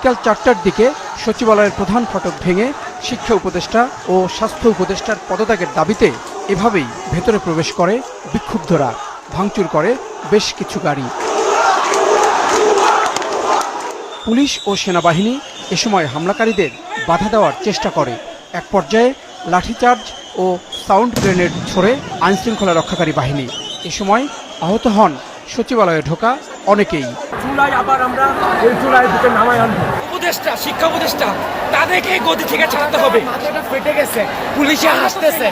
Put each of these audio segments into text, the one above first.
বিকাল ৪টার দিকে সচিবালয়ের প্রধান ফটক ভেঙে শিক্ষা উপদেষ্টা ও স্বাস্থ্য উপদেষ্টার পদত্যাগের দাবিতে এভাবেই ভেতরে প্রবেশ করে বিক্ষুব্ধরা, ভাঙচুর করে বেশ কিছু গাড়ি। পুলিশ ও সেনাবাহিনী এ সময় হামলাকারীদের বাধা দেওয়ার চেষ্টা করে। এক পর্যায়ে লাঠিচার্জ ও সাউন্ড গ্রেনেড ছড়ে আইনশৃঙ্খলা রক্ষাকারী বাহিনী। এ সময় আহত হন সচিবালয়ে ঢোকা অনেকেই। আবার আমরা ওই চুলায় দিকে নামাই আনবো। উপদেষ্টা, শিক্ষা উপদেষ্টা, তাদেরকে গদি থেকে ছাড়তে হবে। ফেটে গেছে, পুলিশে আসতেছে।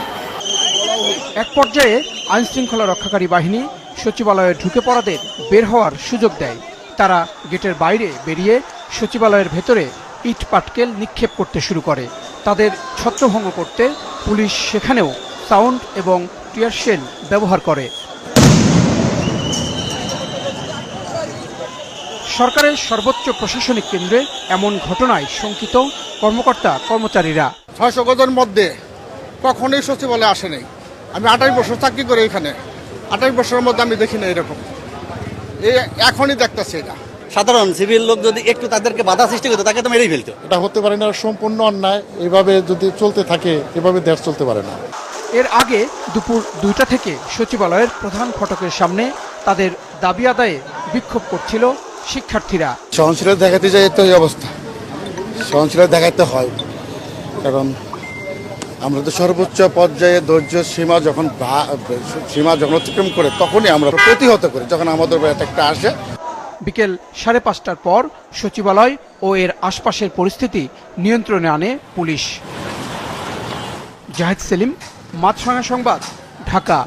এক পর্যায়ে আইনশৃঙ্খলা রক্ষাকারী বাহিনী সচিবালয়ে ঢুকে পড়াদের বের হওয়ার সুযোগ দেয়। তারা গেটের বাইরে বেরিয়ে সচিবালয়ের ভেতরে ইট পাটকেল নিক্ষেপ করতে শুরু করে। তাদের ছত্রভঙ্গ করতে পুলিশ সেখানেও সাউন্ড এবং টিয়ার শেল ব্যবহার করে। সরকারের সর্বোচ্চ প্রশাসনিক কেন্দ্রে এমন ঘটনায় শঙ্কিত কর্মকর্তা কর্মচারীরা। ৬০০ গজের মধ্যে কখনোই সচিবালয়ে আসে নাই। আমি ২৮ বছর চাকরি করি এখানে, ২৮ বছরের মধ্যে আমি দেখি না এরকম। এখনই দেখতেছি এটা। সাধারণ সিভিল লোক যদি একটু তাদেরকে বাধা সৃষ্টি করতো তাকে তো মেরেই ফেলতো। এটা হতে পারে না, সম্পূর্ণ অন্যায়। এভাবে যদি চলতে থাকে এভাবে দেশ চলতে পারে না। এর আগে দুপুর ২টা থেকে সচিবালয়ের প্রধান ফটকের সামনে তাদের দাবি আদায়ে বিক্ষোভ করছিল শিক্ষার্থীরা। সহনশীলতা দেখাতে যায় তো এই অবস্থা, সহনশীলতা দেখাতে হয়, কারণ আমরা তো সর্বোচ্চ পর্যায়ে ধৈর্য সীমা যখন অতিক্রম করে তখনই আমরা প্রতিহত করি, যখন আমাদের উপর একটা আসে। বিকেল ৫:৩০টার পর সচিবালয় ও এর আশপাশের পরিস্থিতি নিয়ন্ত্রণে আনে পুলিশ। জাহিদ সেলিম, মাছরাঙা সংবাদ, ঢাকা।